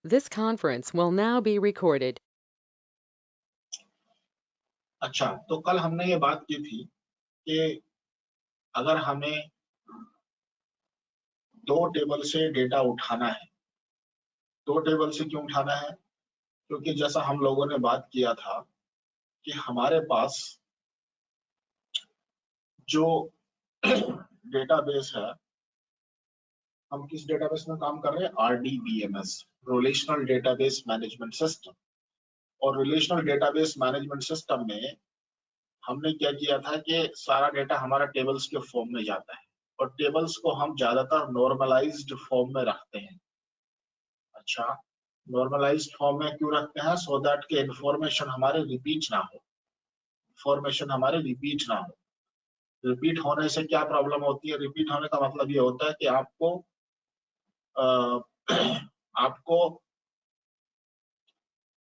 This conference will now be recorded. अच्छा, तो कल हमने ये बात की थी कि अगर हमें दो टेबल से डेटा उठाना है, दो टेबल से क्यों उठाना है? क्योंकि जैसा हम लोगों ने बात किया था कि हमारे पास जो डेटाबेस है, हम किस डेटाबेस में काम कर रहे हैं? RDBMS, relational database management system. और रिलेशनल डेटाबेस मैनेजमेंट सिस्टम में हमने क्या किया था कि सारा डेटा हमारा टेबल्स के फॉर्म में जाता है और टेबल्स को हम ज्यादातर नॉर्मलाइज्ड फॉर्म में रखते हैं। अच्छा, नॉर्मलाइज्ड फॉर्म में क्यों रखते हैं? सो दैट के इंफॉर्मेशन हमारे रिपीट ना हो, इंफॉर्मेशन हमारे रिपीट ना हो। रिपीट होने से क्या प्रॉब्लम होती है? रिपीट होने का मतलब ये होता है कि आपको आपको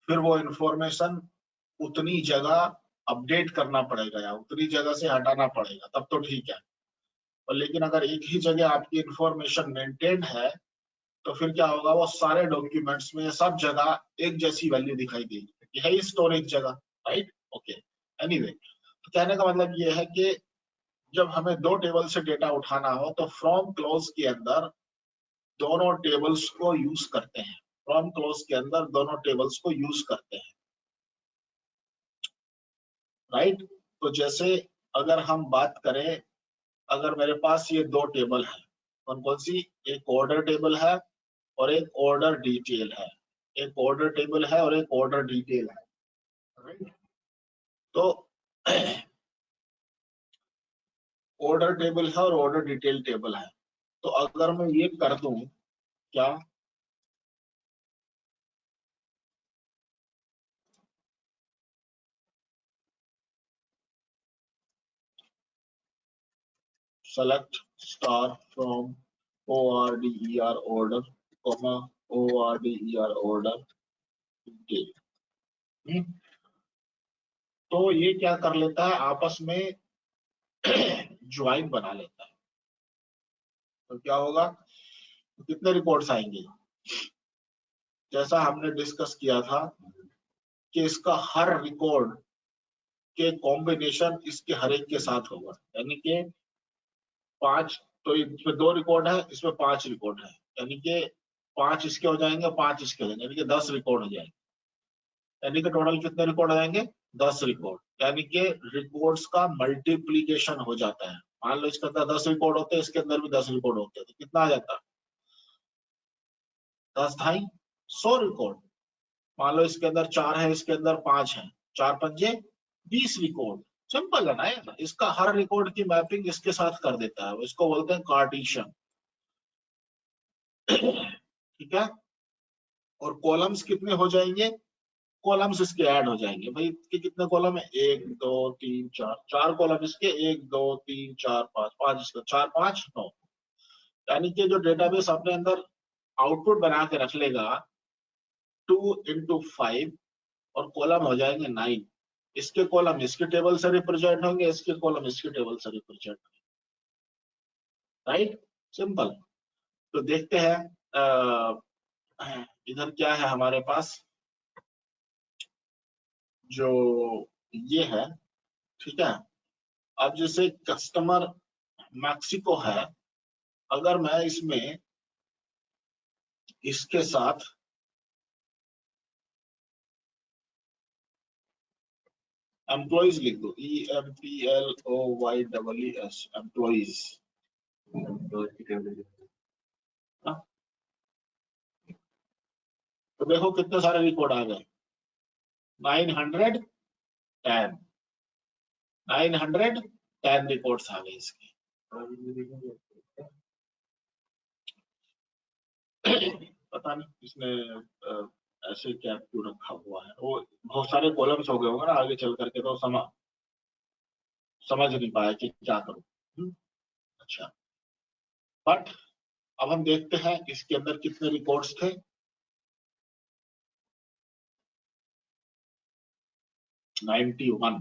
फिर वो इंफॉर्मेशन उतनी जगह अपडेट करना पड़ेगा या उतनी जगह से हटाना पड़ेगा, तब तो ठीक है। और लेकिन अगर एक ही जगह आपकी इंफॉर्मेशन मेंटेन है तो फिर क्या होगा? वो सारे डॉक्यूमेंट्स में सब जगह एक जैसी वैल्यू दिखाई देगी, है ही स्टोरेज जगह, राइट? ओके, एनीवे, तो कहने का मतलब ये है कि जब हमें दो टेबल से डेटा उठाना हो तो फ्रॉम क्लोज के अंदर दोनों टेबल्स को यूज करते हैं। फ्रॉम क्लोज के अंदर दोनों टेबल्स को यूज करते हैं, राइट? तो जैसे अगर हम बात करें, अगर मेरे पास ये दो टेबल है, कौन कौन सी? एक ऑर्डर टेबल है और एक ऑर्डर डिटेल है। एक ऑर्डर टेबल है और एक ऑर्डर डिटेल है, राइट? तो ऑर्डर टेबल है और ऑर्डर डिटेल टेबल है। तो अगर मैं ये कर दूं, क्या select star from order order, comma order order detail, तो ये क्या कर लेता है? आपस में ज्वाइन बना लेता है। तो क्या होगा? तो कितने रिकॉर्ड्स आएंगे? जैसा हमने डिस्कस किया था कि इसका हर रिकॉर्ड के कॉम्बिनेशन इसके हर एक के साथ होगा, यानी कि 5। तो इसमें दो रिकॉर्ड है, इसमें 5 रिकॉर्ड है, यानी कि 5 इसके हो जाएंगे, 5 इसके हो जाएंगे, यानी कि 10 रिकॉर्ड हो जाएंगे। यानी कि टोटल कितने रिकॉर्ड हो जाएंगे? 10 रिकॉर्ड। यानी कि रिकॉर्ड्स का मल्टीप्लीकेशन हो जाता है। मान लो इसके अंदर 10 रिकॉर्ड होते हैं, इसके अंदर भी 10 रिकॉर्ड होते हैं, तो कितना आ जाता? 10 ढाई 100 रिकॉर्ड। मान लो इसके अंदर 4 है, इसके अंदर 5 है, 4 पंजे 20 रिकॉर्ड। सिंपल है ना यार? इसका हर रिकॉर्ड की मैपिंग इसके साथ कर देता है, इसको बोलते हैं कार्टेशियन। ठीक है? और कॉलम्स कितने हो जाएंगे? कॉलम्स इसके ऐड हो जाएंगे। भाई इसके कितने कॉलम है? 1 2 3 4, 4 कॉलम इसके, 1 2 3 4 5, 5 इसका, 4 5 9। यानी कि जो डेटाबेस अपने अंदर आउटपुट बना के रख लेगा 2 into 5, और कॉलम हो जाएंगे 9। इसके कॉलम इसके टेबल से रिप्रेजेंट होंगे, इसके कॉलम इसके टेबल से रिप्रेजेंट होंगे, राइट? सिंपल। तो देखते हैं इधर क्या है हमारे पास, जो ये है, ठीक है? अब जैसे कस्टमर मैक्सिको है, अगर मैं इसमें इसके साथ एम्प्लॉइज लिख दो, EMPLOYEES, एम्प्लॉइज, तो देखो कितने सारे रिकॉर्ड आ गए। 910, 910 रिकॉर्ड्स आ गए इसके। पता नहीं इसने ऐसे क्या क्यों रखा हुआ है, वो बहुत सारे कॉलम्स हो गए होंगे ना आगे चल करके, तो समझ नहीं पाया कि क्या करूं। अच्छा, बट अब हम देखते हैं इसके अंदर कितने रिकॉर्ड्स थे। 91।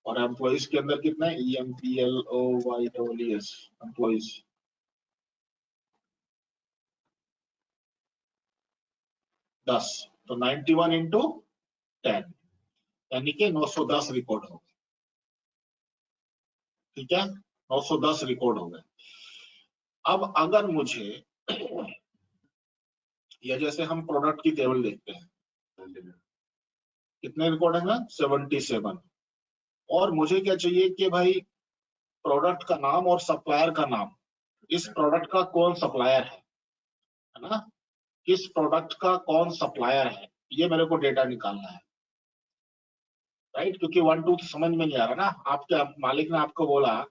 और एम्प्लॉइज के अंदर कितना है? EMPLOYEES, employees. 10, तो 91 इंटू 10 यानी कि 910 रिकॉर्ड हो गए। ठीक है, 910 रिकॉर्ड हो गए। अब अगर मुझे या जैसे हम प्रोडक्ट की टेबल देखते हैं, कितने रिकॉर्ड है? 77। और मुझे क्या चाहिए कि भाई प्रोडक्ट का नाम और सप्लायर का नाम, इस प्रोडक्ट का कौन सप्लायर है ना, किस प्रोडक्ट का कौन सप्लायर है, ये मेरे को डेटा निकालना है, राइट। क्योंकि 1 2 तो समझ में नहीं आ रहा ना, आपके मालिक ने आपको बोला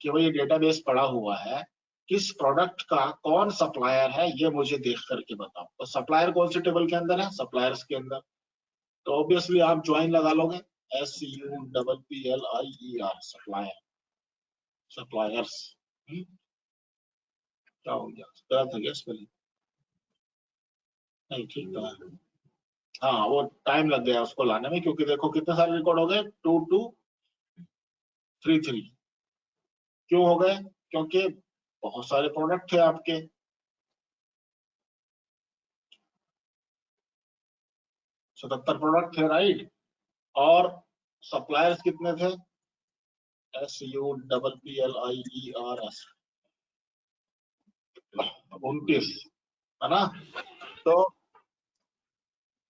कि भाई ये डेटाबेस पड़ा हुआ है, किस प्रोडक्ट का कौन सप्लायर है ये मुझे देख करके बताओ। तो सप्लायर कौन सी टेबल के अंदर है? सप्लायर्स के अंदर। तो ऑब्वियसली आप ज्वाइन लगा लोगे, SUPPLIER, सप्लायर, सप्लायर्स। क्या हो गया, गलत हो गया स्पेलिंग? नहीं, ठीक तो है। हाँ, वो टाइम लग गया उसको लाने में, क्योंकि देखो कितने सारे रिकॉर्ड हो गए, 2233। क्यों हो गए? क्योंकि बहुत सारे प्रोडक्ट थे आपके। सतहत्तर प्रोडक्ट थे, राइट। और सप्लायर्स कितने थे? SUPPLIERS, 29, है ना। तो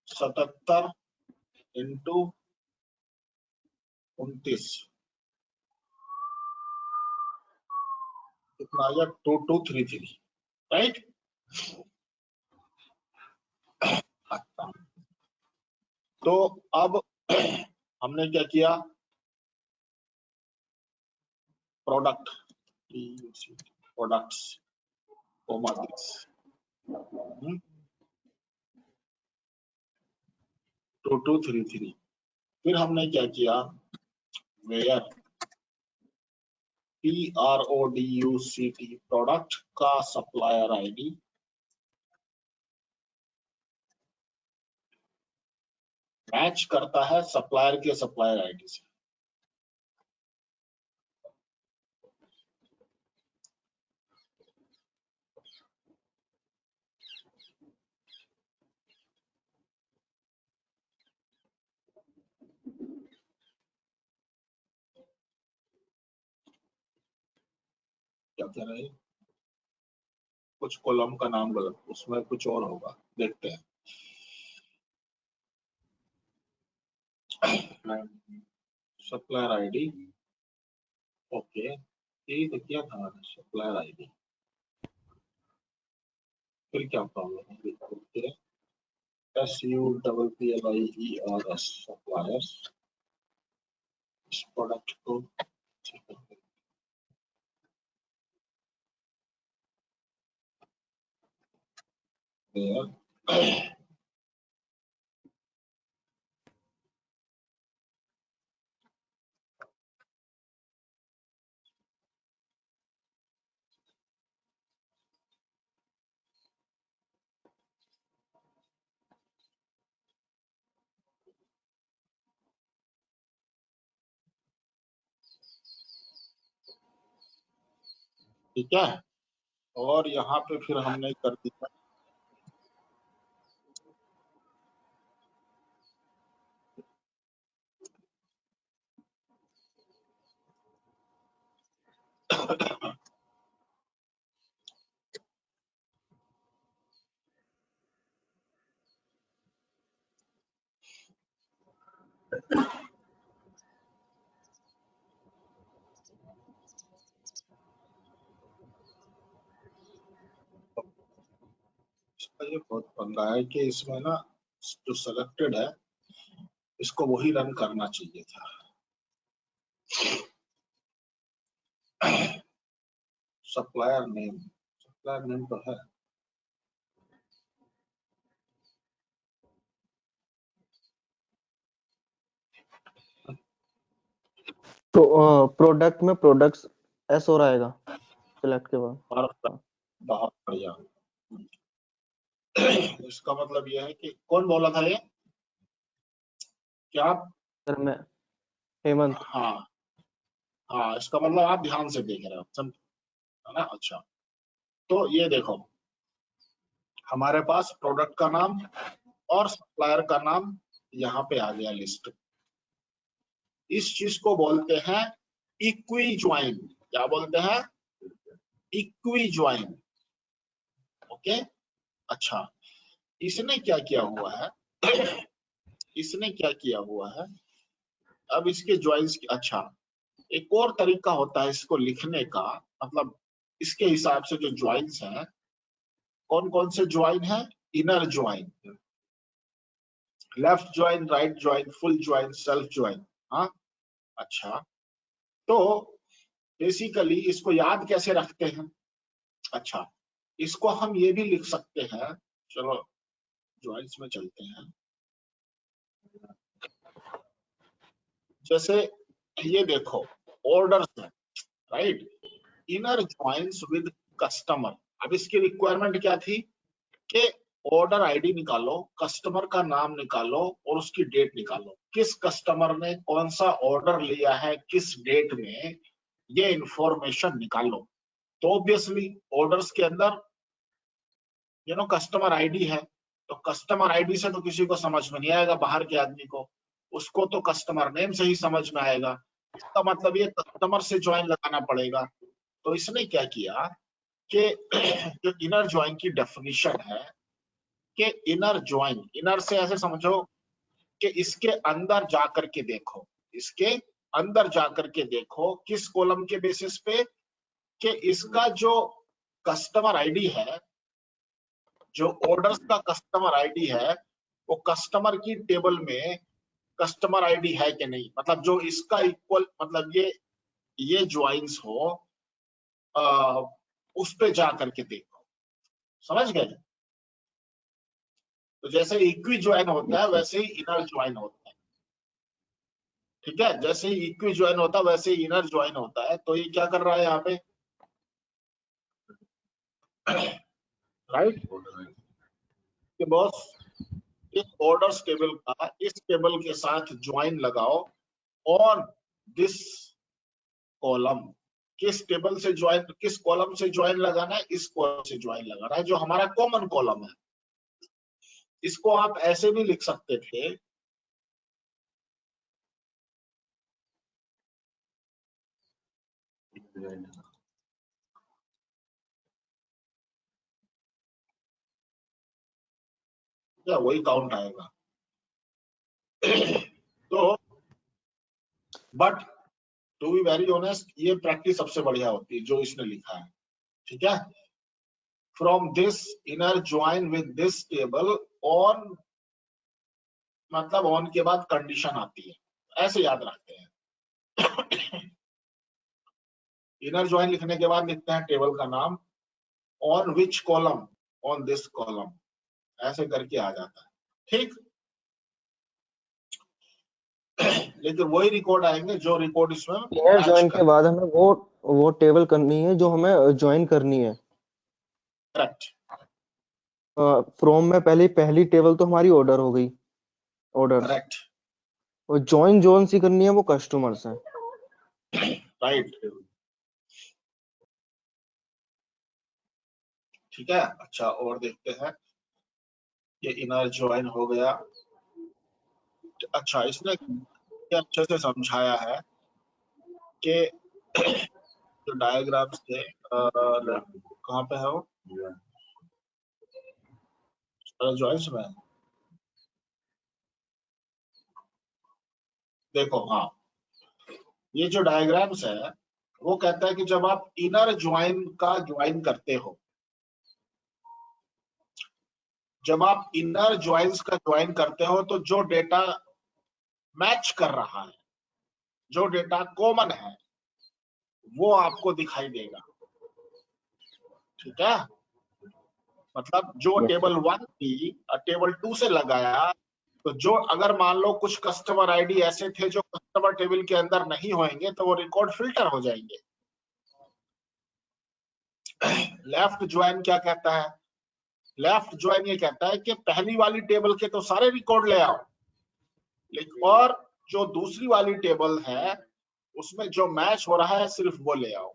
77 इंटू 29 कितना आ गया? 2233, राइट। तो अब हमने क्या किया, प्रोडक्ट, प्रोडक्ट्स, 2233। फिर हमने क्या किया, वेयर PRODUCT, प्रोडक्ट का सप्लायर आईडी मैच करता है सप्लायर के सप्लायर आईडी से। क्या कह रहे हैं? कुछ कॉलम का नाम गलत, उसमें कुछ और होगा, देखते हैं। सप्लायर आईडी, ओके, ये तो क्या था, सप्लायर आईडी। फिर क्या प्रॉब्लम है? SUPPLIERS, सप्लायर्स, इस प्रोडक्ट को ठीक है। और यहाँ पे फिर हमने कर दिया ये बहुत पंगा है कि इसमें ना जो सेलेक्टेड है इसको वही रन करना चाहिए था। सप्लायर नेम, सप्लायर नेम तो है, तो प्रोडक्ट में प्रोडक्ट्स एस हो रहेगा सिलेक्ट के बाद। और बहुत बढ़िया। इसका मतलब यह है कि कौन बोला था ये, क्या आप? सर मैं हेमंत। हाँ हाँ, इसका मतलब आप ध्यान से देख रहे हो, है ना। अच्छा, तो ये देखो, हमारे पास प्रोडक्ट का नाम और सप्लायर का नाम यहाँ पे आ गया लिस्ट। इस चीज को बोलते हैं इक्वी ज्वाइन। क्या बोलते हैं? Equi join. ओके, अच्छा इसने क्या किया हुआ है? इसने क्या किया हुआ है? अब इसके ज्वाइंस, अच्छा एक और तरीका होता है इसको लिखने का, मतलब इसके हिसाब से जो ज्वाइंस हैं, कौन कौन से ज्वाइन है? Inner join, left join, right join, full join, self join. हाँ, अच्छा तो बेसिकली इसको याद कैसे रखते हैं? अच्छा, इसको हम ये भी लिख सकते हैं, चलो ज्वाइंस में चलते हैं। जैसे ये देखो, ऑर्डर्स है, right, inner joins with customer. अब इसकी रिक्वायरमेंट क्या थी कि ऑर्डर आईडी निकालो, कस्टमर का नाम निकालो और उसकी डेट निकालो, किस कस्टमर ने कौन सा ऑर्डर लिया है किस डेट में, ये इंफॉर्मेशन निकालो। तो ऑब्वियसली ऑर्डर्स के अंदर कस्टमर आईडी है, तो कस्टमर आईडी से तो किसी को समझ में नहीं आएगा, बाहर के आदमी को, उसको तो कस्टमर नेम से ही समझ में आएगा। इसका मतलब ये कस्टमर से ज्वाइन लगाना पड़ेगा। तो इसने क्या किया कि जो इनर ज्वाइन की डेफिनेशन है कि इनर ज्वाइन, इनर से ऐसे समझो कि इसके अंदर जाकर के देखो, इसके अंदर जाकर के देखो किस कॉलम के बेसिस पे कि इसका जो कस्टमर आईडी है, जो ऑर्डर्स का कस्टमर आईडी है, वो कस्टमर की टेबल में कस्टमर आईडी है कि नहीं, मतलब जो इसका इक्वल, मतलब ये ज्वाइंस हो, उस पे जा करके देखो। समझ गए? तो जैसे इक्वी ज्वाइन होता है वैसे ही इनर ज्वाइन होता है। ठीक है, जैसे ही इक्वी ज्वाइन होता है वैसे ही इनर ज्वाइन होता है। तो ये क्या कर रहा है यहाँ पे, राइट, कि बॉस इस ऑर्डर्स टेबल का इस टेबल के साथ ज्वाइन लगाओ ऑन दिस कॉलम। किस टेबल से ज्वाइन, किस कॉलम से ज्वाइन लगाना है? इस कॉलम से ज्वाइन लगाना है जो हमारा कॉमन कॉलम है। इसको आप ऐसे भी लिख सकते थे, क्या वही काउंट आएगा। तो but to be very honest, ये प्रैक्टिस सबसे बढ़िया होती है जो इसने लिखा है। ठीक है, from this inner join with this table on, मतलब ऑन के बाद कंडीशन आती है, ऐसे याद रखते हैं। इनर ज्वाइन लिखने के बाद लिखते हैं टेबल का नाम, on which column, on this column, ऐसे करके आ जाता है। ठीक, लेकिन वही रिकॉर्ड आएंगे जो रिकॉर्ड इसमें इनर मैच ज्वाइन कर। के बाद हमें वो टेबल करनी है जो हमें ज्वाइन करनी है। करेक्ट, फ्रॉम में पहली टेबल तो हमारी ऑर्डर हो गई, ऑर्डर्स। करेक्ट, और ज्वाइन जोन सी करनी है वो कस्टमर्स है। राइट, ठीक है। अच्छा और देखते हैं, ये इनर ज्वाइन हो गया। अच्छा, इसने अच्छे से समझाया है कि जो डायग्राम्स थे, कहाँ पे है वो, ज्वाइंस में देखो। हाँ, ये जो डायग्राम्स है वो कहता है कि जब आप इनर ज्वाइन का ज्वाइन करते हो, जब आप इनर ज्वाइंस का ज्वाइन करते हो तो जो डेटा मैच कर रहा है, जो डेटा कॉमन है, वो आपको दिखाई देगा। ठीक है, मतलब जो टेबल 1 थी टेबल 2 से लगाया, तो जो अगर मान लो कुछ कस्टमर आईडी ऐसे थे जो कस्टमर टेबल के अंदर नहीं होंगे तो वो रिकॉर्ड फिल्टर हो जाएंगे। लेफ्ट ज्वाइन क्या कहता है? लेफ्ट ज्वाइन ये कहता है कि पहली वाली टेबल के तो सारे रिकॉर्ड ले आओ, लेकिन और जो दूसरी वाली टेबल है उसमें जो मैच हो रहा है सिर्फ वो ले आओ।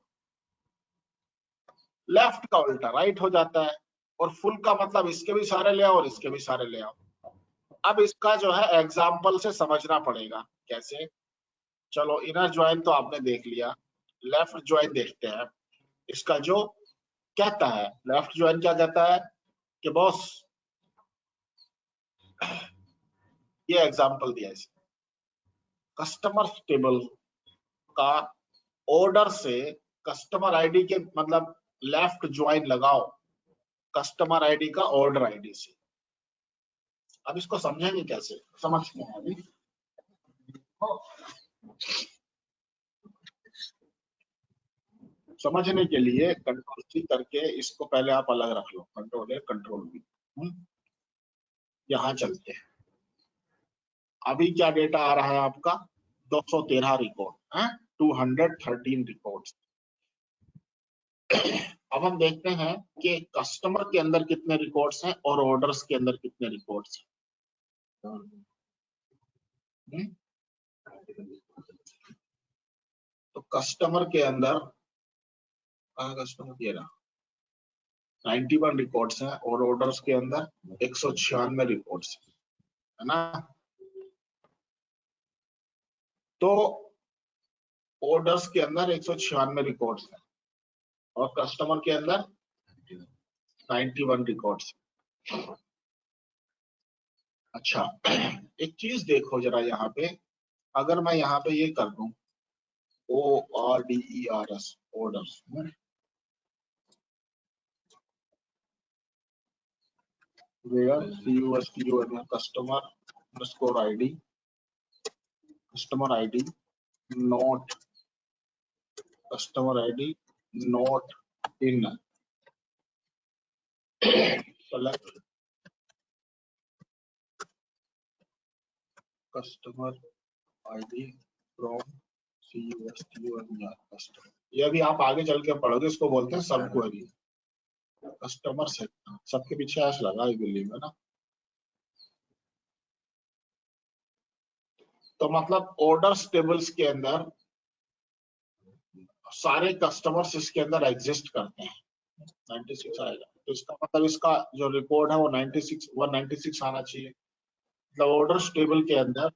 लेफ्ट का उल्टा राइट हो जाता है, और फुल का मतलब इसके भी सारे ले आओ और इसके भी सारे ले आओ। अब इसका जो है एग्जाम्पल से समझना पड़ेगा कैसे। चलो इनर ज्वाइन तो आपने देख लिया, लेफ्ट ज्वाइन देखते हैं। इसका जो कहता है लेफ्ट ज्वाइन क्या कहता है कि बॉस, ये एग्जाम्पल दिया इसे, कस्टमर टेबल का ऑर्डर से कस्टमर आईडी के मतलब लेफ्ट ज्वाइन लगाओ कस्टमर आईडी का ऑर्डर आईडी से। अब इसको समझेंगे कैसे, समझते हैं अभी। समझने के लिए कंट्रोल सी करके इसको पहले आप अलग रख लो, कंट्रोल ए कंट्रोल बी। यहाँ चलते हैं। अभी क्या डेटा आ रहा है आपका, 213 रिकॉर्ड है, 213 रिकॉर्ड्स। अब हम देखते हैं कि कस्टमर के अंदर कितने रिकॉर्ड्स हैं और ऑर्डर्स के अंदर कितने रिकॉर्ड्स हैं। तो कस्टमर के अंदर कस्टमर ये रहा 91 रिकॉर्ड्स हैं और ऑर्डर्स के अंदर 196 रिकॉर्ड्स है ना। तो ऑर्डर्स के अंदर 196 रिकॉर्ड्स हैं और कस्टमर के अंदर 91 रिकॉर्ड्स। अच्छा एक चीज देखो जरा यहाँ पे, अगर मैं यहाँ पे ये कर दूं ORDERS orders, where CUSTOR customer underscore ID not customer ID not in select customer ID from CUSTOR customer। ये अभी आप आगे चल के पढ़ोगे, इसको बोलते हैं सब क्वेरी। कस्टमर से सबके पीछे ऐश लगा है बिल्डिंग में ना। तो मतलब ऑर्डर्स टेबल्स के अंदर सारे कस्टमर्स इसके अंदर एग्जिस्ट करते हैं, 96 आएगा। तो इसका मतलब इसका जो रिकॉर्ड है वो 196 आना चाहिए। मतलब ऑर्डर्स टेबल के अंदर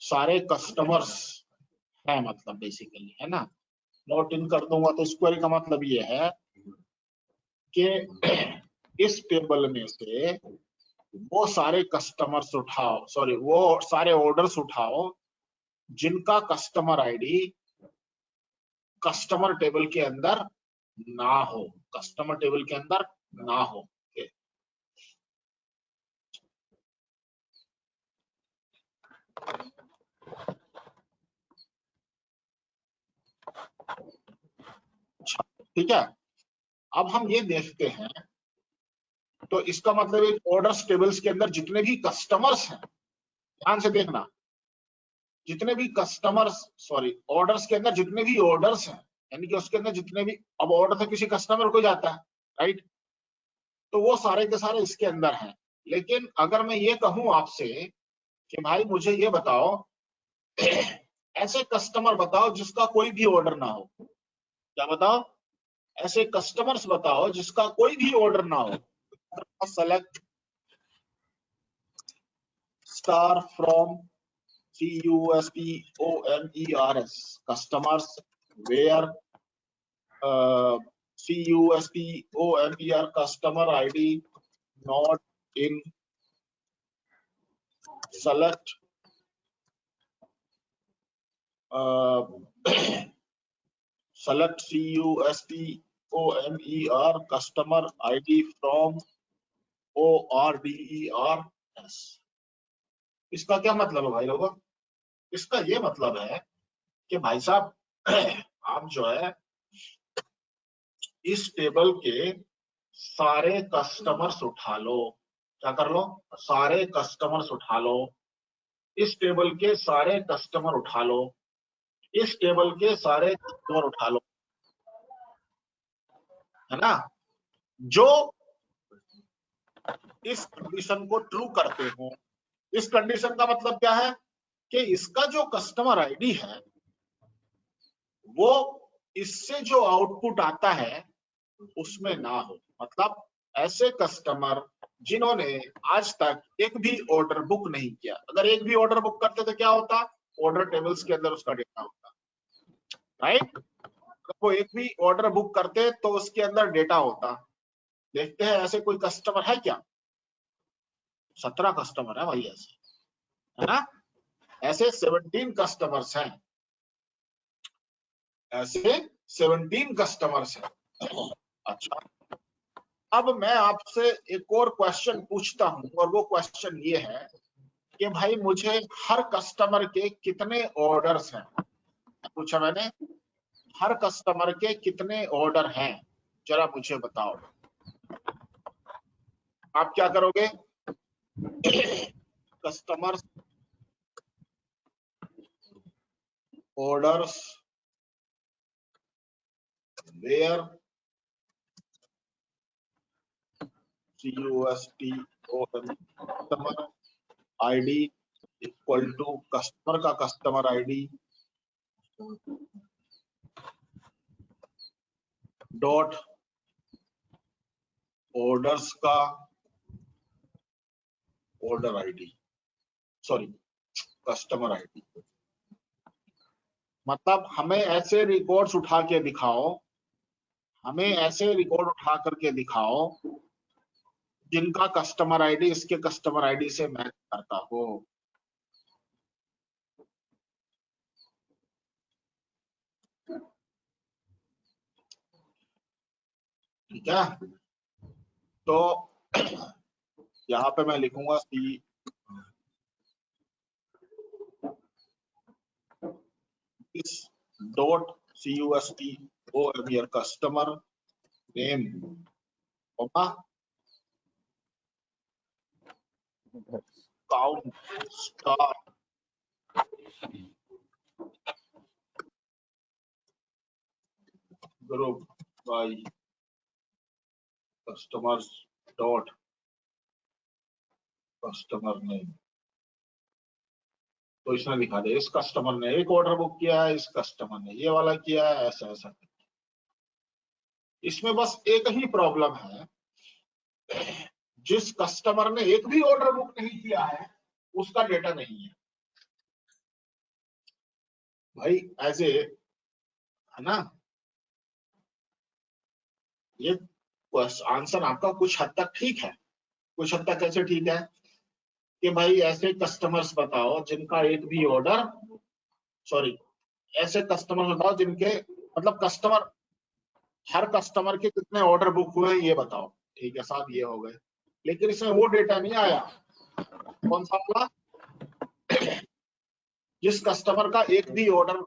सारे कस्टमर्स हैं, मतलब बेसिकली है ना। नोट इन कर दूंगा तो स्क्वेरी का मतलब ये है कि इस टेबल में से वो सारे कस्टमर्स उठाओ, सॉरी वो सारे ऑर्डर्स उठाओ जिनका कस्टमर आईडी कस्टमर टेबल के अंदर ना हो, कस्टमर टेबल के अंदर ना हो। ठीक है, अब हम ये देखते हैं तो इसका मतलब एक ऑर्डर्स टेबल्स के अंदर जितने भी कस्टमर्स हैं, ध्यान से देखना, जितने भी कस्टमर्स सॉरी ऑर्डर्स के अंदर जितने भी ऑर्डर्स हैं, यानी कि उसके अंदर जितने भी, अब ऑर्डर तो किसी कस्टमर को जाता है राइट, तो वो सारे के सारे इसके अंदर हैं। लेकिन अगर मैं ये कहूं आपसे कि भाई मुझे ये बताओ ऐसे कस्टमर बताओ जिसका कोई भी ऑर्डर ना हो, क्या बताओ, ऐसे कस्टमर्स बताओ जिसका कोई भी ऑर्डर ना हो। Select star from CUSTOMERS customers where CUSTOMER customer ID not in select select CUSTOMER customer ID from ORDERS। इसका क्या मतलब है भाई लोगों, इसका ये मतलब है कि भाई साहब आप जो है इस टेबल के सारे कस्टमर्स उठा लो, क्या कर लो, सारे कस्टमर्स उठा लो, इस टेबल के सारे कस्टमर उठा लो, इस टेबल के सारे कस्टमर उठा लो, है ना, जो इस कंडीशन को ट्रू करते हो। इस कंडीशन का मतलब क्या है कि इसका जो कस्टमर आईडी है वो इससे जो आउटपुट आता है उसमें ना हो। मतलब ऐसे कस्टमर जिन्होंने आज तक एक भी ऑर्डर बुक नहीं किया। अगर एक भी ऑर्डर बुक करते तो क्या होता, ऑर्डर टेबल्स के अंदर उसका डेटा होता, राइट। अगर वो एक भी ऑर्डर बुक करते तो उसके अंदर डेटा होता। देखते हैं ऐसे कोई कस्टमर है क्या? 17 कस्टमर है भाई ऐसे, है ना। ऐसे 17 कस्टमर्स हैं, ऐसे 17 कस्टमर्स हैं। अच्छा, अब मैं आपसे एक और क्वेश्चन पूछता हूं, और वो क्वेश्चन ये है कि भाई मुझे हर कस्टमर के कितने ऑर्डर्स हैं? पूछा मैंने, हर कस्टमर के कितने ऑर्डर हैं, जरा मुझे बताओ। आप क्या करोगे? Customers orders where CUSTOR customer ID equal to customer का कस्टमर आईडी डॉट ऑर्डर्स का order ID, sorry customer ID. मतलब हमें ऐसे रिकॉर्ड्स उठा के दिखाओ, हमें ऐसे रिकॉर्ड उठा करके दिखाओ जिनका कस्टमर आईडी इसके कस्टमर आईडी से मैच करता हो। ठीक है, तो यहाँ पे मैं लिखूंगा सी इस डॉट CUSTOR कस्टमर नेम होगा count star group by customers dot customer name. तो इसमें दिखा दे इस कस्टमर ने एक ऑर्डर बुक किया है, इस कस्टमर ने ये वाला किया है, ऐसा ऐसा। इसमें बस एक ही प्रॉब्लम है, जिस कस्टमर ने एक भी ऑर्डर बुक नहीं किया है उसका डेटा नहीं है भाई, एज ए, है ना। ये आंसर आपका कुछ हद तक ठीक है। कुछ हद तक कैसे ठीक है कि भाई ऐसे कस्टमर्स बताओ जिनका एक भी ऑर्डर, सॉरी, ऐसे कस्टमर बताओ जिनके, मतलब कस्टमर, हर कस्टमर के कितने ऑर्डर बुक हुए ये बताओ। ठीक है साहब, ये हो गए। लेकिन इसमें वो डेटा नहीं आया, कौन सा वाला, जिस कस्टमर का एक भी ऑर्डर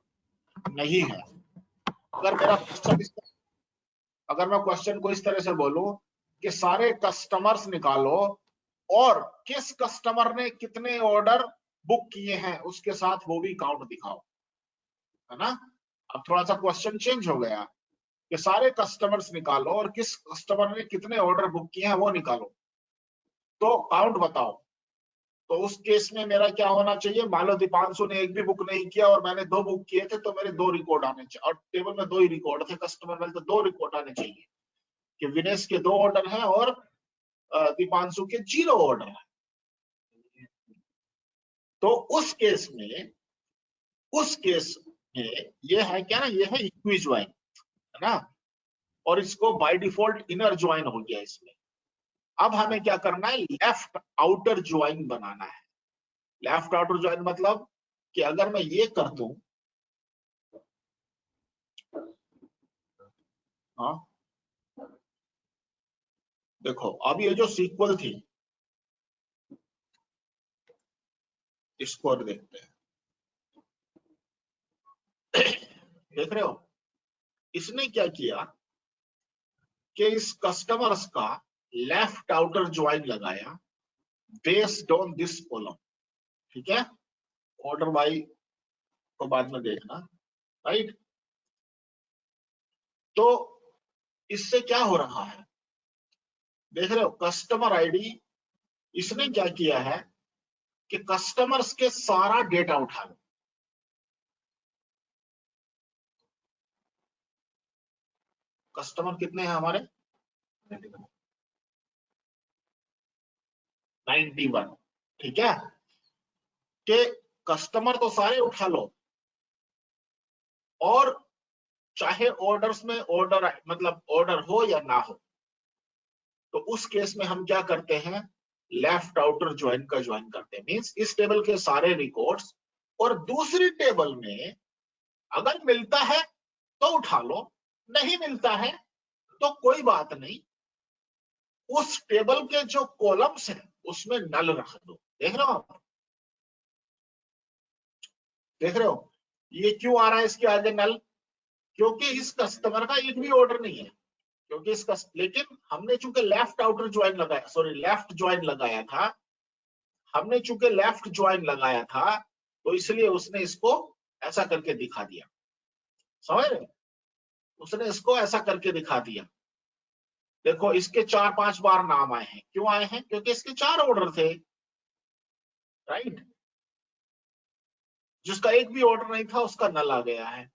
नहीं है। अगर मेरा क्वेश्चन, अगर मैं क्वेश्चन को इस तरह से बोलूं कि सारे कस्टमर्स निकालो और किस कस्टमर ने कितने ऑर्डर बुक किए हैं उसके साथ वो भी काउंट दिखाओ, है ना। अब थोड़ा सा क्वेश्चन चेंज हो गया कि सारे कस्टमर्स निकालो और किस कस्टमर ने कितने ऑर्डर बुक किए हैं वो निकालो, तो काउंट बताओ। तो उस केस में मेरा क्या होना चाहिए, मान लो दीपांशु ने एक भी बुक नहीं किया और मैंने 2 बुक किए थे, तो मेरे 2 रिकॉर्ड आने चाहिए, और टेबल में 2 ही रिकॉर्ड थे, कस्टमर में तो 2 रिकॉर्ड आने चाहिए कि विनेश के 2 ऑर्डर हैं और दीपांशु के 0 ऑर्डर है। तो उस केस में ये है क्या ना, ये है इक्वी ज्वाइन, है ना। और इसको बाय डिफॉल्ट इनर ज्वाइन हो गया इसमें। अब हमें क्या करना है, लेफ्ट आउटर ज्वाइन बनाना है। लेफ्ट आउटर ज्वाइन मतलब कि अगर मैं ये कर दूं, हाँ देखो अब ये जो सीक्वल थी, इसको और देखते हैं। देख रहे हो, इसने क्या किया कि इस कस्टमर्स का लेफ्ट आउटर ज्वाइन लगाया बेस्ड ऑन दिस कॉलम। ठीक है, ऑर्डर बाई को बाद में देखना, राइट। तो इससे क्या हो रहा है, देख रहे हो, कस्टमर आईडी, इसने क्या किया है कि कस्टमर्स के सारा डेटा उठा लो। कस्टमर कितने हैं हमारे, 91, ठीक है, कि कस्टमर तो सारे उठा लो, और चाहे ऑर्डर्स में ऑर्डर मतलब ऑर्डर हो या ना हो, तो उस केस में हम क्या करते हैं, लेफ्ट आउटर ज्वाइन का ज्वाइन करते हैं। मींस इस टेबल के सारे रिकॉर्ड्स, और दूसरी टेबल में अगर मिलता है तो उठा लो, नहीं मिलता है तो कोई बात नहीं, उस टेबल के जो कॉलम्स हैं उसमें नल रख दो। देख रहे हो आप, देख रहे हो ये क्यों आ रहा है इसके आगे नल, क्योंकि इस कस्टमर का एक भी ऑर्डर नहीं है, क्योंकि इसका, लेकिन हमने चूंकि लेफ्ट आउटर ज्वाइन लगाया, सॉरी लेफ्ट ज्वाइन लगाया था, हमने चूंकि लेफ्ट ज्वाइन लगाया था, तो इसलिए उसने इसको ऐसा करके दिखा दिया, समझ रहे, उसने इसको ऐसा करके दिखा दिया। देखो इसके 4-5 बार नाम आए हैं, क्यों आए हैं, क्योंकि इसके 4 ऑर्डर थे, राइट, जिसका एक भी ऑर्डर नहीं था उसका नल आ गया है।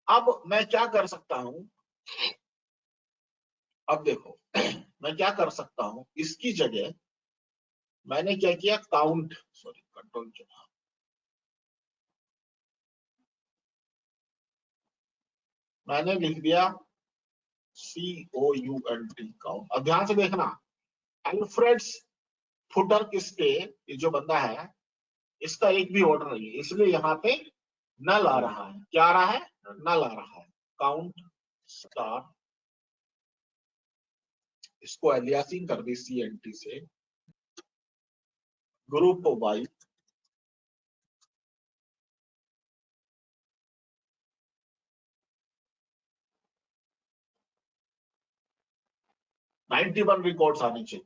अब मैं क्या कर सकता हूं, अब देखो मैं क्या कर सकता हूं, इसकी जगह मैंने क्या किया, काउंट, सॉरी कंट्रोल चुना, मैंने लिख दिया COUNT काउंट। अब ध्यान से देखना, अल्फ्रेड्स फुटर किसके, ये जो बंदा है इसका एक भी ऑर्डर नहीं है, इसलिए यहाँ पे नल आ रहा है। क्या आ रहा है, नल आ रहा है। काउंट स्टार, इसको एलियासिंग कर दी CNT से, ग्रुप बाई, नाइनटी 91 रिकॉर्ड्स आने चाहिए,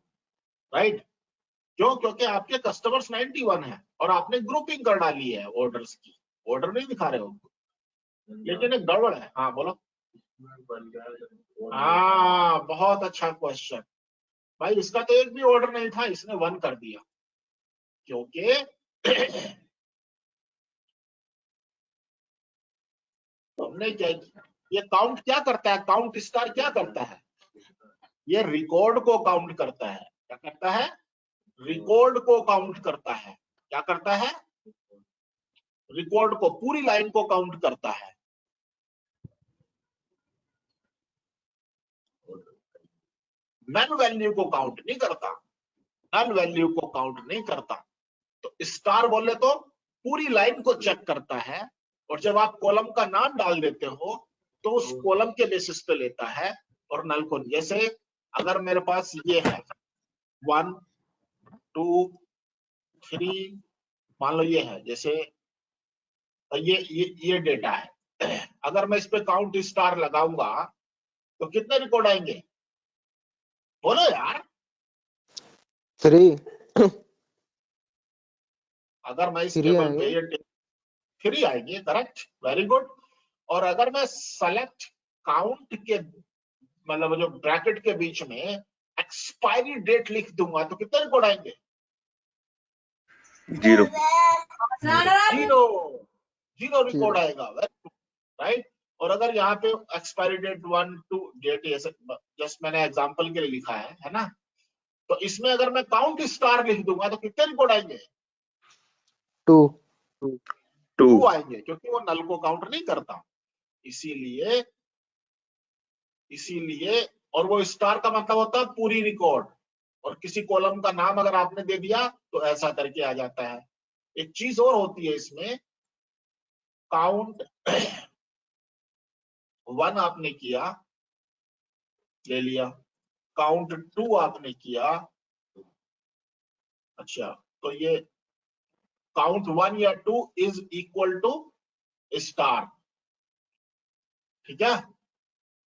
राइट, क्यों, क्योंकि आपके कस्टमर्स 91 है और आपने ग्रुपिंग कर डाली है ऑर्डर्स की, ऑर्डर नहीं दिखा रहे हो, लेकिन एक गड़बड़ है। हाँ बोलो, हाँ बहुत अच्छा क्वेश्चन भाई, इसका तो एक भी ऑर्डर नहीं था, इसने 1 कर दिया, क्योंकि हमने क्या किया, ये काउंट क्या करता है, काउंट स्टार क्या करता है, ये रिकॉर्ड को काउंट करता है। क्या करता है, रिकॉर्ड को काउंट करता है। क्या करता है, रिकॉर्ड को, पूरी लाइन को काउंट करता है। नल वैल्यू को काउंट नहीं करता, नल वैल्यू को काउंट नहीं करता। तो स्टार बोले तो पूरी लाइन को चेक करता है, और जब आप कॉलम का नाम डाल देते हो तो उस कॉलम के बेसिस पे लेता है, और नल को, जैसे अगर मेरे पास ये है 1 2 3, मान लो ये है, जैसे ये डेटा है, अगर मैं इस पे काउंट स्टार लगाऊंगा तो कितने रिकॉर्ड आएंगे, बोलो यार, 3 अगर मैं इस 3 टेबल पे आएंगे। ये 3 आएंगे, करेक्ट, वेरी गुड। और अगर मैं सेलेक्ट काउंट के मतलब जो ब्रैकेट के बीच में एक्सपायरी डेट लिख दूंगा तो कितने रिकॉर्ड आएंगे, 0 जीरो रिकॉर्ड आएगा, राइट। और अगर यहाँ पे एक्सपायरी डेट 1 2 डेट, जस्ट मैंने एग्जांपल के लिए लिखा है ना, तो इसमें अगर मैं काउंट स्टार लिख दूंगा तो कितने रिकॉर्ड आएंगे, 2 2 आएंगे, क्योंकि वो नल को काउंट नहीं करता, इसीलिए इसीलिए और वो स्टार का मतलब होता है पूरी रिकॉर्ड, और किसी कॉलम का नाम अगर आपने दे दिया तो ऐसा करके आ जाता है। एक चीज और होती है इसमें, काउंट 1 आपने किया, ले लिया, काउंट 2 आपने किया, अच्छा, तो ये काउंट 1 या 2 इज इक्वल टू स्टार, ठीक है,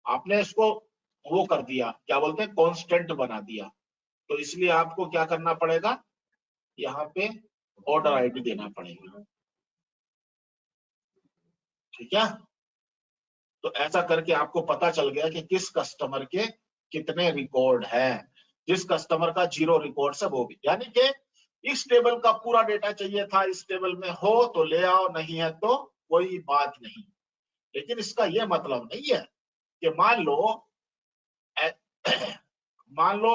आपने इसको वो कर दिया, क्या बोलते हैं, कांस्टेंट बना दिया, तो इसलिए आपको क्या करना पड़ेगा, यहाँ पे ऑर्डर आईडी देना पड़ेगा, ठीक है। तो ऐसा करके आपको पता चल गया कि किस कस्टमर के कितने रिकॉर्ड हैं, जिस कस्टमर का 0 रिकॉर्ड है वो भी, यानी कि इस टेबल का पूरा डेटा चाहिए था, इस टेबल में हो तो ले आओ, नहीं है तो कोई बात नहीं। लेकिन इसका यह मतलब नहीं है कि मान लो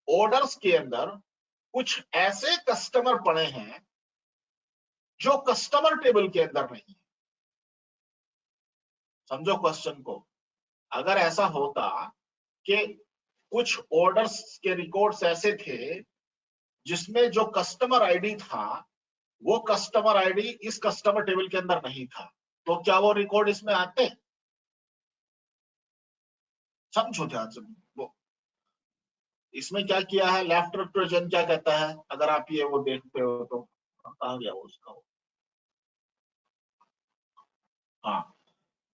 ऑर्डर्स के अंदर कुछ ऐसे कस्टमर पड़े हैं जो कस्टमर टेबल के अंदर नहीं है। समझो क्वेश्चन को। अगर ऐसा होता कि कुछ ऑर्डर्स के रिकॉर्ड्स ऐसे थे जिसमें जो कस्टमर आईडी था वो कस्टमर आईडी इस कस्टमर टेबल के अंदर नहीं था, तो क्या वो रिकॉर्ड इसमें आते? समझो ध्यान से। वो इसमें क्या किया है, लेफ्ट रिप्रेजेंट क्या कहता है, अगर आप ये वो देखते हो तो कहा गया वो उसका, हाँ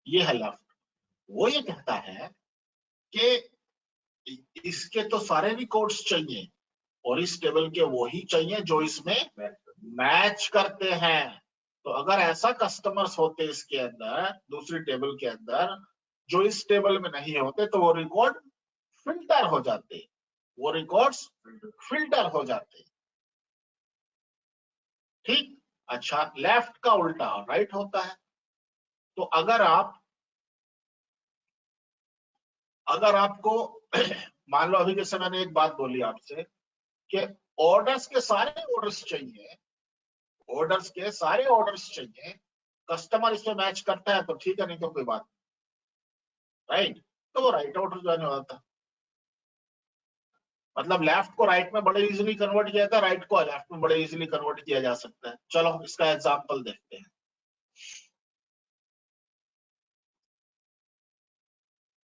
ये है लेफ्ट। वो ये कहता है कि इसके तो सारे रिकॉर्ड्स चाहिए और इस टेबल के वो ही चाहिए जो इसमें मैच करते हैं। तो अगर ऐसा कस्टमर्स होते इसके अंदर, दूसरी टेबल के अंदर, जो इस टेबल में नहीं होते, तो वो रिकॉर्ड फिल्टर हो जाते, वो रिकॉर्ड्स फिल्टर हो जाते। ठीक। अच्छा, लेफ्ट का उल्टा राइट होता है। तो अगर आपको मान लो अभी जैसे मैंने एक बात बोली आपसे कि ऑर्डर्स के सारे ऑर्डर्स चाहिए, ऑर्डर्स के सारे ऑर्डर्स चाहिए, कस्टमर इसमें मैच करता है तो ठीक है, नहीं तो कोई बात, राइट। तो वो राइट ऑर्डर जो होता है, मतलब लेफ्ट को राइट में बड़े इजीली कन्वर्ट किया था, राइट को लेफ्ट में बड़े इजीली कन्वर्ट किया जा सकता है। चलो इसका एग्जांपल देखते हैं।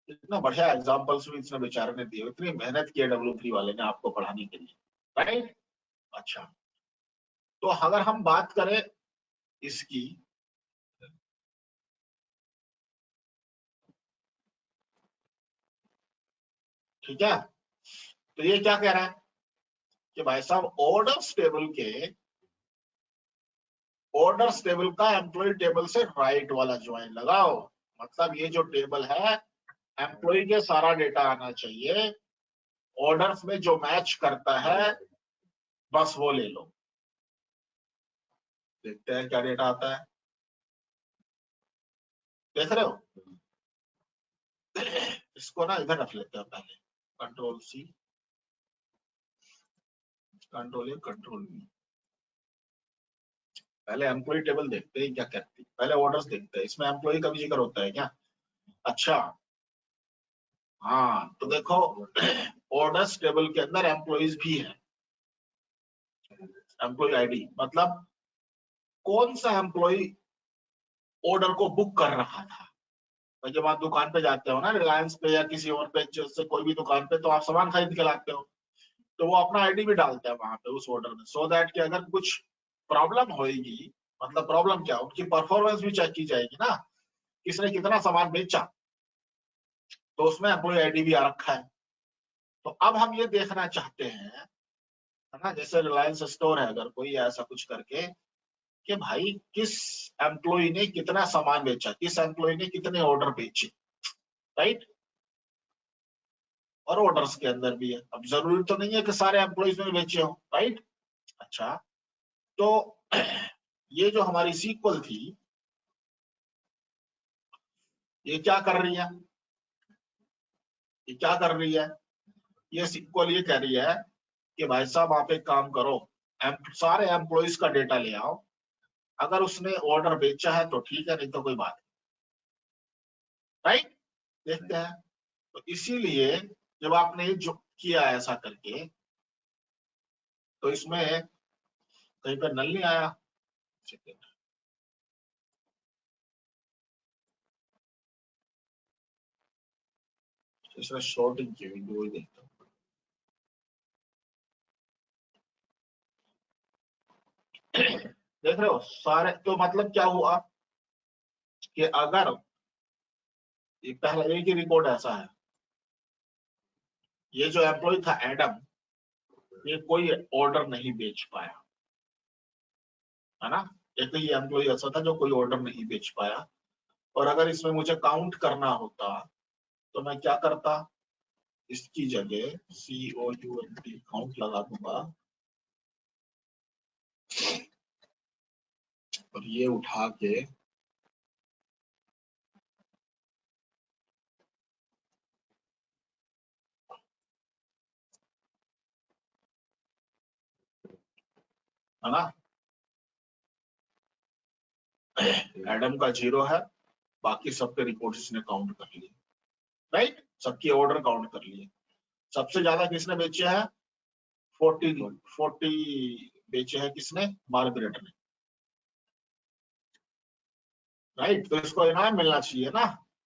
इतना बढ़िया एग्जांपल्स भी इसने बेचारे ने दिए, इतनी मेहनत की है W3 वाले ने आपको पढ़ाने के लिए, राइट। अच्छा, तो अगर हम बात करें इसकी, ठीक है, तो ये क्या कह रहा है कि भाई साहब ऑर्डर्स टेबल का एम्प्लॉय टेबल से राइट वाला ज्वाइन लगाओ। मतलब ये जो टेबल है, एम्प्लॉय के सारा डेटा आना चाहिए, ऑर्डर्स में जो मैच करता है बस वो ले लो। देखते हैं क्या डेटा आता है, देख रहे हो। इसको ना इधर रख लेते हैं पहले, control C, control A, control V. पहले एम्प्लॉय टेबल देखते हैं क्या करती है, पहले ऑर्डर्स देखते हैं, इसमें एम्प्लॉय का भी जिक्र होता है क्या? अच्छा, हाँ तो देखो ऑर्डर्स टेबल के अंदर एम्प्लॉइज भी है, एम्प्लॉय आईडी, मतलब कौन सा एम्प्लॉय ऑर्डर को बुक कर रहा था। तो जब आप दुकान पे जाते हो ना, रिलायंस पे या किसी और पे, जैसे कोई भी दुकान पे, तो आप सामान खरीद के लाते हो, तो वो अपना आईडी भी डालते हैं वहां पे उस ऑर्डर में, सो दैट कि अगर कुछ प्रॉब्लम होगी, मतलब प्रॉब्लम क्या, उनकी परफॉर्मेंस भी चेक की जाएगी ना, किसने कितना सामान बेचा, तो उसमें एम्प्लॉय आईडी भी आ रखा है। तो अब हम ये देखना चाहते हैं, है ना, जैसे रिलायंस स्टोर है, अगर कोई ऐसा कुछ करके कि भाई किस एम्प्लॉय ने कितना सामान बेचा, किस एम्प्लॉय ने कितने ऑर्डर बेचे, राइट। और ऑर्डर्स के अंदर भी है, अब जरूरी तो नहीं है कि सारे एम्प्लॉयज में बेचे हो, राइट। अच्छा, तो ये जो हमारी सीक्वल थी, ये क्या कर रही है, ये क्या कर रही है, ये सीक्वल ये कह रही है कि भाई साहब आप एक काम करो, सारे एम्प्लॉयज का डेटा ले आओ, अगर उसने ऑर्डर बेचा है तो ठीक है, नहीं तो कोई बात नहीं, राइट। देखते हैं। तो इसीलिए जब आपने ये जो किया ऐसा करके, तो इसमें कहीं पर नल नहीं आया, इसमें शॉर्टिंग की विंडो ही देखता हूँ। देख रहे हो सारे, तो मतलब क्या हुआ कि अगर ये पहला एक ही रिकॉर्ड ऐसा है, ये जो एम्प्लॉय था एडम, ये कोई ऑर्डर नहीं बेच पाया, है ना। एक ही एम्प्लॉय ऐसा था जो कोई ऑर्डर नहीं बेच पाया। और अगर इसमें मुझे काउंट करना होता तो मैं क्या करता, इसकी जगह COUNT काउंट लगा दूंगा, और ये उठा के है ना। एडम का 0 है, बाकी सबके रिपोर्ट्स इसने काउंट कर लिए, राइट, सबकी ऑर्डर काउंट कर लिए। सबसे ज्यादा किसने बेचे हैं? 40 बेचे हैं किसने? मार्गरेट ने, राइट। तो इसको इनाम मिलना चाहिए ना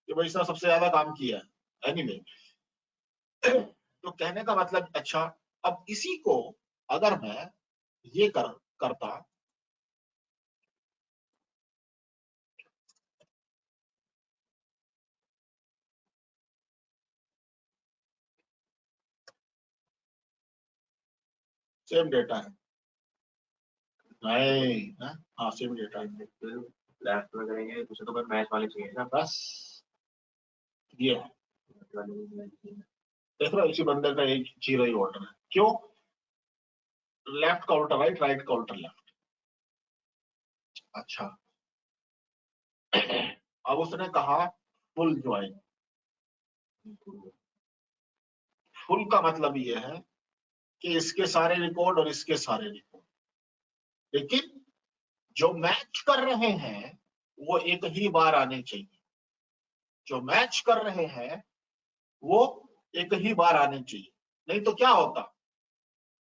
कि भाई इसने सबसे ज्यादा काम किया है। एनीवे, तो कहने का मतलब, अच्छा अब इसी को अगर मैं ये करता, सेम डेटा है, नहीं ना, हाँ सेम डेटा है, लेफ्ट में करेंगे दूसरे तो मैच वाले चाहिए ना, बस ये है। देख रहे हो, इसी बंदे का एक 0 ही ऑर्डर है, क्यों? Left counter right, right counter left. अच्छा, अब उसने कहा फुल ज्वाइन। फुल का मतलब ये है कि इसके सारे रिकॉर्ड और इसके सारे रिकॉर्ड, लेकिन जो मैच कर रहे हैं वो एक ही बार आने चाहिए। जो मैच कर रहे हैं वो एक ही बार आने चाहिए, नहीं तो क्या होता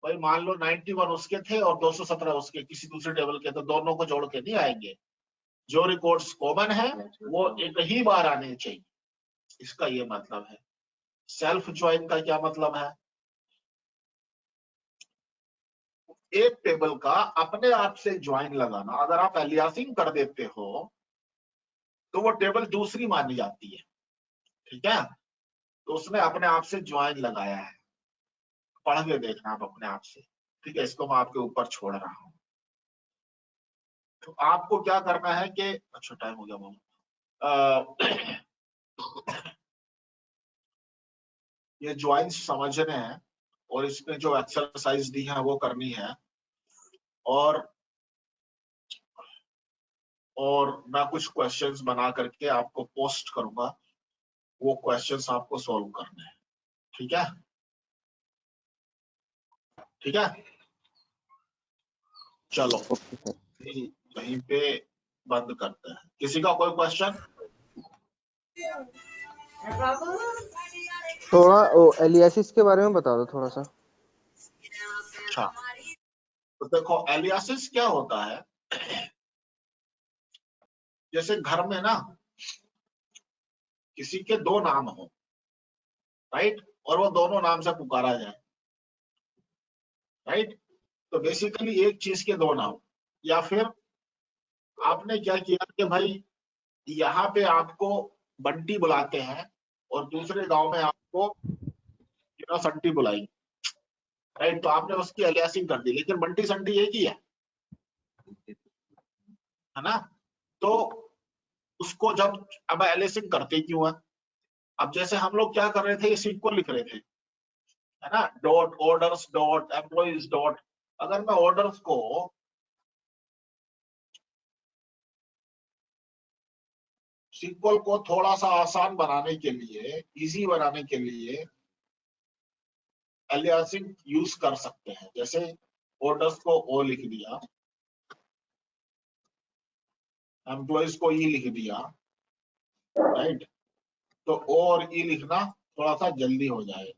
भाई, मान लो 91 उसके थे और 217 उसके किसी दूसरे टेबल के, तो दोनों को जोड़ के नहीं आएंगे। जो रिकॉर्ड्स कॉमन है वो एक ही बार आने चाहिए, इसका ये मतलब है। सेल्फ ज्वाइन का क्या मतलब है? एक टेबल का अपने आप से ज्वाइन लगाना। अगर आप एलियासिंग कर देते हो तो वो टेबल दूसरी मानी जाती है, ठीक है। तो उसने अपने आप से ज्वाइन लगाया है, पढ़ के देखना आप अपने आप से, ठीक है। इसको मैं आपके ऊपर छोड़ रहा हूं। तो आपको क्या करना है कि, अच्छा टाइम हो गया बहुत, ये ज्वाइंस समझने हैं और इसमें जो एक्सरसाइज दी है वो करनी है, और मैं कुछ क्वेश्चंस बना करके आपको पोस्ट करूंगा, वो क्वेश्चंस आपको सॉल्व करने हैं, ठीक है, ठीक है। चलो यहीं पे बंद करते हैं। किसी का कोई क्वेश्चन? थोड़ा एलियासिस के बारे में बता दो थोड़ा सा। अच्छा, तो देखो एलियासिस क्या होता है, जैसे घर में ना किसी के 2 नाम हो, राइट, और वो दोनों नाम से पुकारा जाए, राइट। तो बेसिकली एक चीज के 2 नाम, या फिर आपने क्या किया कि भाई यहाँ पे आपको बंटी बुलाते हैं और दूसरे गांव में आपको संटी बुलाई, राइट। तो आपने उसकी एलियासिंग कर दी, लेकिन बंटी संटी एक ही है ना। तो उसको जब, अब एलियासिंग करते क्यों है? अब जैसे हम लोग क्या कर रहे थे, ये सीक्वल लिख रहे थे, है ना, dot orders dot employees dot. अगर मैं ऑर्डर्स को सीक्वल को थोड़ा सा आसान बनाने के लिए, इजी बनाने के लिए एलियासिंग यूज कर सकते हैं। जैसे ऑर्डर्स को ओ लिख दिया, एम्प्लॉइज को ई लिख दिया, राइट। तो ओ और ई लिखना थोड़ा सा जल्दी हो जाए,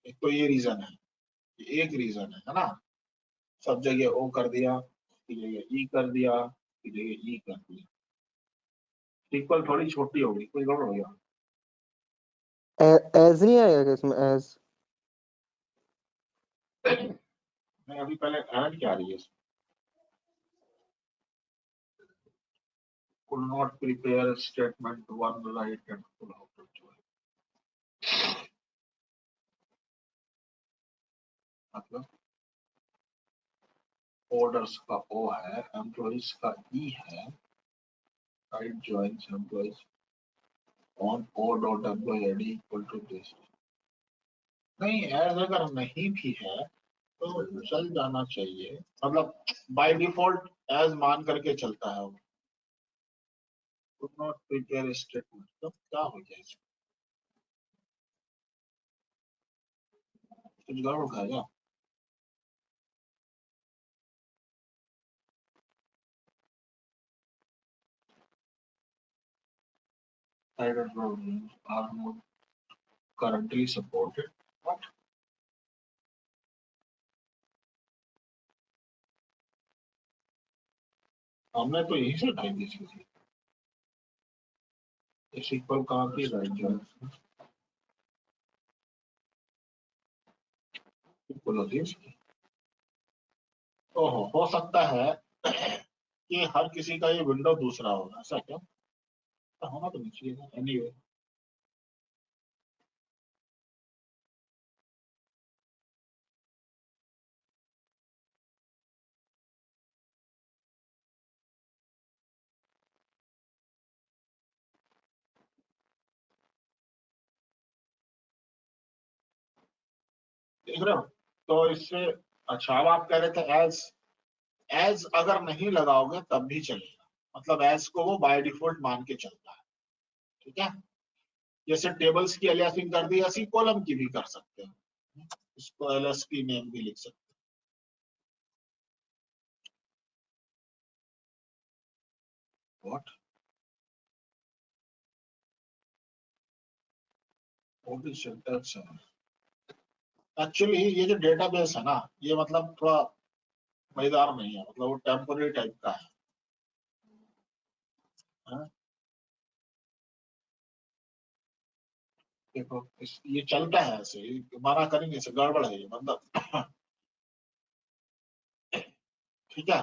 एक तो ये रीजन है, एक रीजन है ना। सब जगह ओ कर दिया, की जगह ई कर दिया, की जगह ई कर दिया, सीक्वल थोड़ी छोटी होगी, कोई गड़बड़ हो गया। एज नहीं आएगा क्या इसमें? एज नहीं, अभी पहले ऐड क्या आ रही है, could not prepare statement one right and full out of joy, मतलब ऑर्डर्स का ओ है, एम्प्लॉइज का ई है, right joins employees on O dot employee ID equal to this. नहीं, एज अगर नहीं भी है तो चल जाना चाहिए, मतलब बाय डिफॉल्ट एज मान करके चलता है वो। could not prepare statement, तो क्या हो गया इसमें? कुछ गड़बड़ है क्या? private roads are not currently supported. What? हमने तो यही से टाइप दी थी। इस इक्वल कहाँ की राइट जो इक्वल होती है इसकी। ओहो, हो सकता है कि हर किसी का ये विंडो दूसरा होगा, ऐसा क्या? तो होना तो नहीं चाहिए। एनीवे देख रहे हो, तो इससे अच्छा अब आप कह रहे थे एज अगर नहीं लगाओगे तब भी चलेगा, मतलब एज को वो बाय डिफॉल्ट मान के चलता है। ठीक है, जैसे टेबल्स की अलियासिंग कर दी, ऐसी कॉलम की भी कर सकते हैं, इसको एलएसटी नेम भी लिख सकते हैं। व्हाट एक्चुअली ये जो डेटाबेस है ना, ये मतलब थोड़ा मजेदार नहीं है, मतलब वो टेम्पोररी टाइप का है। हाँ? देखो ये चलता है ऐसे, माना करेंगे इसे गड़बड़ है ये मतलब। ठीक है,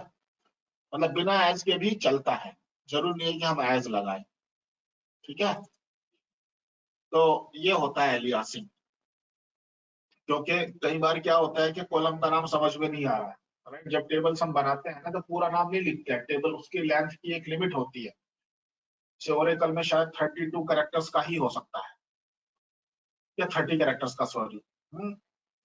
मतलब बिना एज के भी चलता है, जरूर नहीं है कि हम एज लगाएं। ठीक है, तो ये होता है एलियासिंग। क्योंकि कई बार क्या होता है कि कॉलम का नाम समझ में नहीं आ रहा है, राइट? जब टेबल्स हम बनाते हैं ना तो पूरा नाम नहीं लिखते हैं, टेबल उसकी लेंथ की एक लिमिट होती है, जैसे ओरेकल में शायद 32 कैरेक्टर्स का ही हो सकता है, या 30 कैरेक्टर्स का, सॉरी।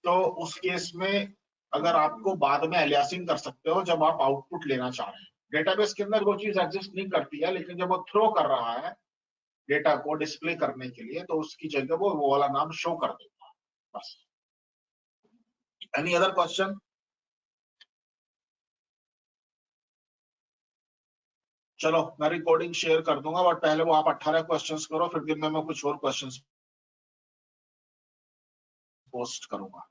तो उस केस में अगर आपको बाद में एलियासिंग कर सकते हो जब आप आउटपुट लेना चाह रहे हैं। डेटाबेस के अंदर वो चीज एग्जिस्ट नहीं करती है, लेकिन जब वो थ्रो कर रहा है डेटा को डिस्प्ले करने के लिए, तो उसकी जगह वो वाला नाम शो कर देता है, बस। Any other question? चलो मैं रिकॉर्डिंग शेयर कर दूंगा, बट पहले वो आप 18 क्वेश्चंस करो, फिर दिन में मैं कुछ और क्वेश्चंस पोस्ट करूंगा।